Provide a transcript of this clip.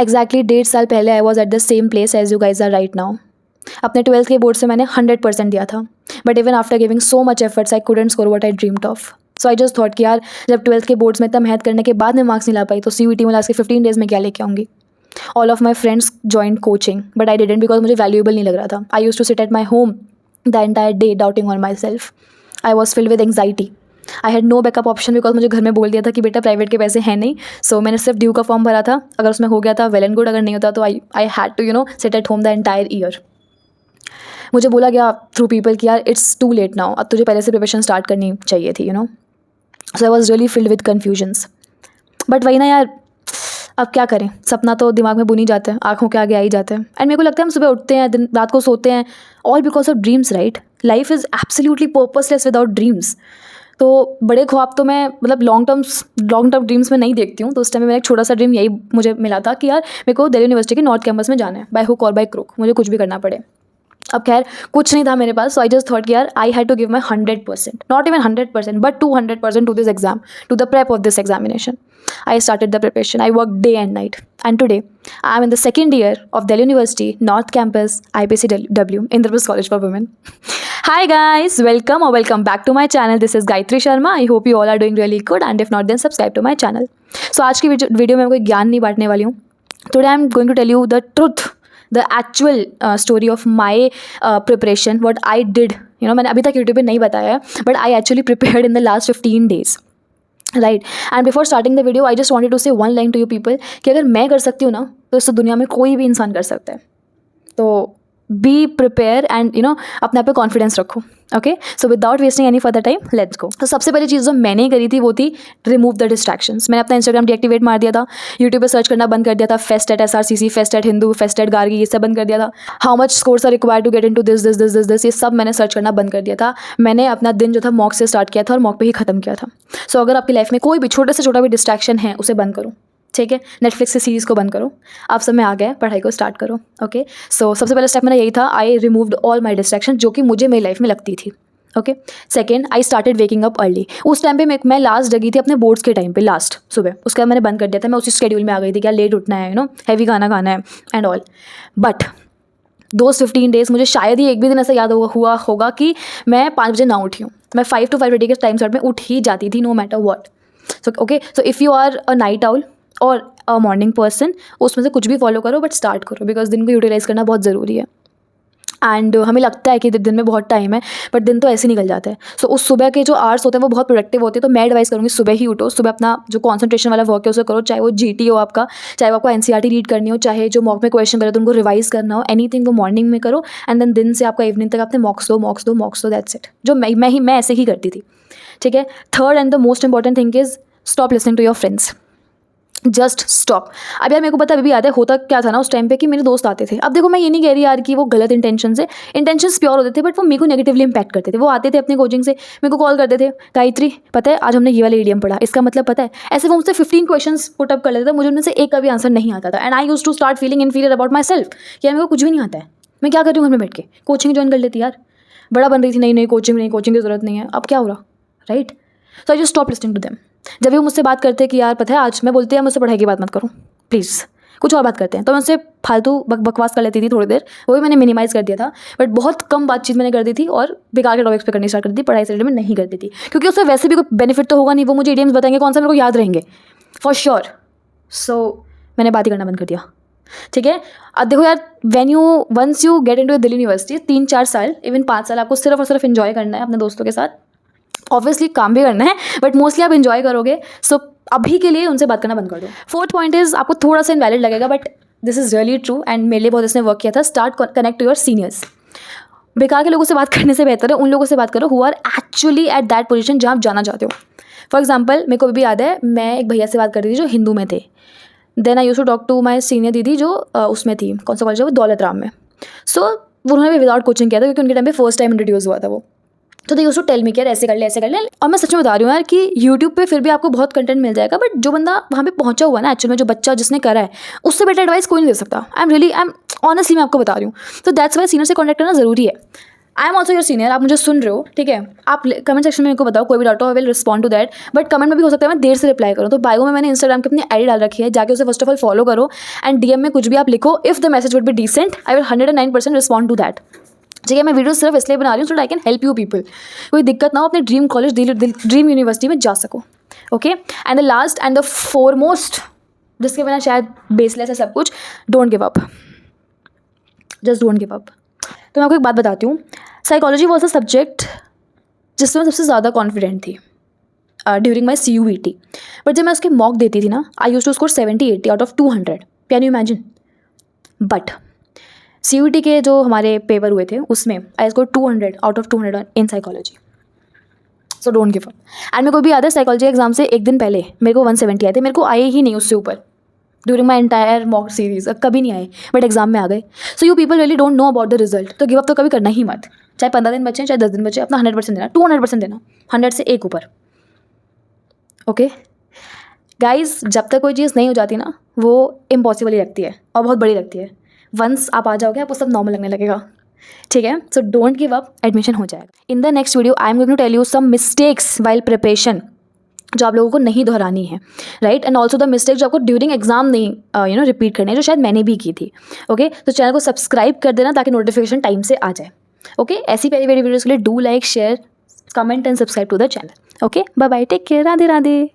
Exactly 1.5 साल पहले I was at the same place as you guys are right now. अपने 12th के board से मैंने 100% दिया था, but even after giving so much efforts I couldn't score what I dreamed of. So I just thought कि यार जब 12th के बोर्ड्स में इतना मेहनत करने के बाद मैं मार्क्स नहीं ला पाई तो CUET में लास्ट के 15 डेज में क्या लेके आऊँगी। All of my friends joined coaching but I didn't because मुझे वैल्यूएबल नहीं लग रहा था। I used to sit at my home the entire day doubting on myself. I was filled with anxiety. I had no backup option because मुझे घर में बोल दिया था कि बेटा प्राइवेट के पैसे हैं नहीं। सो मैंने सिर्फ ड्यू का फॉर्म भरा था, अगर उसमें हो गया था वेल एंड गुड, अगर नहीं होता तो I had to sit at home the entire year. मुझे बोला गया थ्रू पीपल कि यार इट्स टू लेट नाउ, अब तुझे पहले से प्रिपरेशन स्टार्ट करनी चाहिए थी so I was really filled with confusions. But वही ना यार, अब क्या करें, सपना तो दिमाग में बुन ही जाता है, आँखों के आगे आ ही जाते हैं। एंड मेरे को लगता है हम सुबह उठते हैं, दिन रात को सोते हैं, all because of dreams, right. Life is absolutely purposeless without dreams. तो बड़े ख्वाब तो मैं मतलब लॉन्ग टर्म ड्रीम्स में नहीं देखती हूँ। तो उस टाइम में मेरा एक छोटा सा ड्रीम यही मुझे मिला था कि यार मेरे को दिल्ली यूनिवर्सिटी के नॉर्थ कैंपस में जाना है, बाय हुक और बाय क्रुक, मुझे कुछ भी करना पड़े। अब खैर कुछ नहीं था मेरे पास, सो आई जस्ट थॉट कि यार I had to give my 100%, not even 100% but 200% to this exam, to the prep of this examination. I started the preparation. I worked day and night. And today, I am in the second year of Delhi University, North Campus, IPCW, Indraprasth College for Women. Hi guys, welcome back to my channel. This is Gayatri Sharma. I hope you all are doing really good, and if not, then subscribe to my channel. So आज की video में मैं कोई ज्ञान नहीं बांटने वाली हूँ. Today I am going to tell you the truth, the actual story of my preparation, what I did. मैंने अभी तक YouTube पे नहीं बताया है, but I actually prepared in the last 15 days. Right. And before starting the video I just wanted to say one line to you people कि अगर मैं कर सकती हूँ ना तो इस दुनिया में कोई भी इंसान कर सकता है. तो बी प्रिपेयर एंड अपने आप पे कॉन्फिडेंस रखो. Okay, so without wasting any further time let's go. तो सबसे पहली चीज़ जो मैंने करी थी वो थी रिमूव द डिस्ट्रैक्शंस. मैंने अपना इंस्टाग्राम डीएक्टिवेट मार दिया था, यूट्यूब पे सर्च करना बंद कर दिया था, fest at SRCC, fest at Hindu, fest at Gargi, ये सब बंद कर दिया था. How much scores are required to get in to this, ये सब मैंने सर्च करना बंद कर दिया था. मैंने अपना दिन जो था मॉक से स्टार्ट किया था और मॉक पे ही ख़त्म किया था. सो अगर आपकी लाइफ में कोई भी छोटे से छोटा भी डिस्ट्रैक्शन है उसे बंद करो. ठीक है, नेटफ्लिक्स से सीरीज़ को बंद करो. आप सब में आ गए, पढ़ाई को स्टार्ट करो. ओके, सो सबसे पहला स्टेप मेरा यही था. आई रिमूव्ड ऑल माई डिस्ट्रैक्शन जो कि मुझे मेरी लाइफ में लगती थी. Okay, second I started waking up early. उस टाइम पे मैं लास्ट जगी थी अपने बोर्ड्स के टाइम पे, लास्ट सुबह. उसके बाद मैंने बंद कर दिया था. मैं उसी शेड्यूल में आ गई थी क्या लेट उठना है, हैवी खाना खाना है and all. But those 15 days मुझे शायद ही एक भी दिन ऐसा याद हुआ होगा कि मैं 5 बजे ना उठी हूँ. मैं 5 to 5:30 के टाइम स्लॉट में उठ ही जाती थी, no matter what. So okay, so if you are a night owl और अ मॉर्निंग पर्सन, उसमें से कुछ भी फॉलो करो बट स्टार्ट करो, बिकॉज दिन को यूटिलाइज़ करना बहुत ज़रूरी है. एंड हमें लगता है कि दिन में बहुत टाइम है, बट दिन तो ऐसे निकल जाता है. सो उस सुबह के जो आवर्स होते हैं वो बहुत प्रोडक्टिव होते हैं. तो मैं एडवाइस करूँगी सुबह ही उठो, सुबह अपना जो कॉन्सेंट्रेशन वाला वर्क है उसे करो, चाहे वो GT हो आपका, चाहे वो आपको NCERT रीड करनी हो, चाहे जो मॉक में क्वेश्चन करे तो उनको रिवाइज करना हो, एनीथिंग वो मॉर्निंग में करो. एंड देन दिन से आपका इवनिंग तक आपने मॉक्स दो, दैट्स इट. जो मैं ऐसे ही करती थी. ठीक है. Third and the most important thing is stop listening to your friends. Just stop. अब यार मेरे को पता अभी भी याद है होता क्या था ना उस टाइम पे कि मेरे दोस्त आते थे. अब देखो मैं ये नहीं कह रही यार कि वो गलत इंटेंशंस प्योर होते थे, बट वो मेरे को नेगेटिवली इंपैक्ट करते थे. वो आते थे अपनी कोचिंग से, मेरे को कॉल करते थे, गायत्री पता है आज हमने ये वाला इडियम पढ़ा, इसका मतलब पता है. ऐसे वो मुझसे 15 क्वेश्चंस पुट अप कर लेते थे, मुझे उनमें से एक का भी आंसर नहीं आता था. And I used to start feeling inferior about myself कि यार मेरे को कुछ भी नहीं आता है, मैं क्या कर रही हूँ घर में बैठ के. कोचिंग ज्वाइन कर लेती यार, बड़ा बन रही थी, नहीं कोचिंग की ज़रूरत नहीं है, अब क्या हो रहा, right. So I just stop listening to them. जब भी वो मुझसे बात करते कि यार पता है आज, मैं बोलती है मुझसे पढ़ाई की बात मत करो प्लीज़, कुछ और बात करते हैं, तो मैं उनसे फालतू बकवास कर लेती थी थोड़ी देर. वो भी मैंने मिनिमाइज़ कर दिया था, बट बहुत कम बातचीत मैंने कर दी थी और बेकार के टॉपिक्स पे करनी स्टार्ट कर दी थी. पढ़ाई से रिलेटेड में नहीं करती थी, क्योंकि उससे वैसे भी कोई बेनिफिट तो होगा नहीं. वो मुझे इडियम्स बताएंगे, कौन सा मेरे को याद रहेंगे फॉर श्योर. सो मैंने बात ही करना बंद कर दिया. ठीक है. अब देखो यार, once you get into Delhi University, 3-4 साल, इवन 5 साल आपको सिर्फ और सिर्फ इन्जॉय करना है अपने दोस्तों के साथ. ऑब्वियसली काम भी करना है, बट मोस्टली आप इन्जॉय करोगे. सो अभी के लिए उनसे बात करना बंद कर दो. फोर्थ पॉइंट इज, आपको थोड़ा सा इनवैलिड लगेगा but this is really true and मेरे लिए बहुत इसने वर्क किया था. Start connect to your seniors. बेकार के लोगों से बात करने से बेहतर है उन लोगों से बात करो who are actually at that position जहाँ आप जाना चाहते हो. फॉर एग्जाम्पल मेरे को भी याद है, मैं एक भैया से बात कर रही थी जो हिंदू में थे. Then I used to talk to my senior दीदी जो उसमें थी, कौन सा कॉलेज है वो, दौलत राम में. सो उन्होंने भी विदाउट कोचिंग किया था क्योंकि उनके टाइम पे फर्स्ट टाइम इंट्रोड्यूस हुआ था वो. तो they used to tell me कि यार ऐसे कर ले. और मैं सच में बता रही हूँ यार कि यूट्यूब पे फिर भी आपको बहुत कंटेंट मिल जाएगा, बट जो बंदा वहाँ पे पहुँचा हुआ ना एक्चुअल में, जो बच्चा जिसने करा है, उससे बेटर एडवाइस कोई नहीं दे सकता. आई एम ऑनेस्टली मैं आपको बता रही हूँ. तो दैट्स वाई सीनियर से कॉन्टैक्ट करना ज़रूरी है. I am also your senior, आप मुझे सुन रहे हो, ठीक है, आप कमेंट सेक्शन में मेरे को बताओ, कोई भी डाउट हो I will respond to that, but comment में भी हो सकता है मैं देर से रिप्लाई करूँ। तो बायो में मैंने इंस्टाग्राम की अपनी आईडी डाल रखी है, जाके उसे फर्स्ट ऑफ ऑल फॉलो करो, एंड डीएम में कुछ भी आप लिखो, if the message would be decent I will 109% respond to that. ठीक है, मैं वीडियो सिर्फ इसलिए बना रही हूँ so I can help you people, कोई दिक्कत ना हो, अपने ड्रीम कॉलेज ड्रीम यूनिवर्सिटी में जा सको। Okay, and the last and the foremost, जिसके बिना शायद बेसलेस है सब कुछ, don't give up, just don't give up. तो मैं आपको एक बात बताती हूँ, साइकोलॉजी वॉज अ सब्जेक्ट जिसमें मैं सबसे ज़्यादा कॉन्फिडेंट थी ड्यूरिंग माई CUET, बट जब मैं उसके मॉक देती थी ना, I use to score 70-80 out of 200, can you imagine. But CUET के जो हमारे पेपर हुए थे उसमें I score 200 out of 200 in psychology, so don't give up. And मेरे को भी याद है साइकोलॉजी एग्जाम से एक दिन पहले मेरे को 170 आए थे, मेरे को आए ही नहीं उससे ऊपर during my entire mock series, कभी नहीं आए, बट एग्जाम में आ गए। So you people really don't know about the result, तो गिव अप तो कभी करना ही मत, चाहे 15 दिन बचे चाहे 10 दिन बचे, अपना 100% देना, 200% देना, 100 से एक ऊपर। ओके गाइज, जब तक कोई चीज़ नहीं हो जाती ना, वो इम्पॉसिबल ही लगती है और बहुत बड़ी लगती है। वंस आप आ जाओगे आपको सब नॉर्मल लगने लगेगा, ठीक है। So don't give up, admission हो जाएगा। In the next video I am going to tell you some mistakes while preparation जो आप लोगों को नहीं दोहरानी है, right, and also the mistake जो आपको ड्यूरिंग एग्जाम नहीं रिपीट करनी है, जो शायद मैंने भी की थी। ओके, तो चैनल को सब्सक्राइब कर देना ताकि नोटिफिकेशन टाइम से आ जाए। ओके, ऐसी प्यारी प्यारी वीडियोज़ के लिए do like share comment and subscribe to the channel. Okay, bye bye, take care, Radhe Radhe.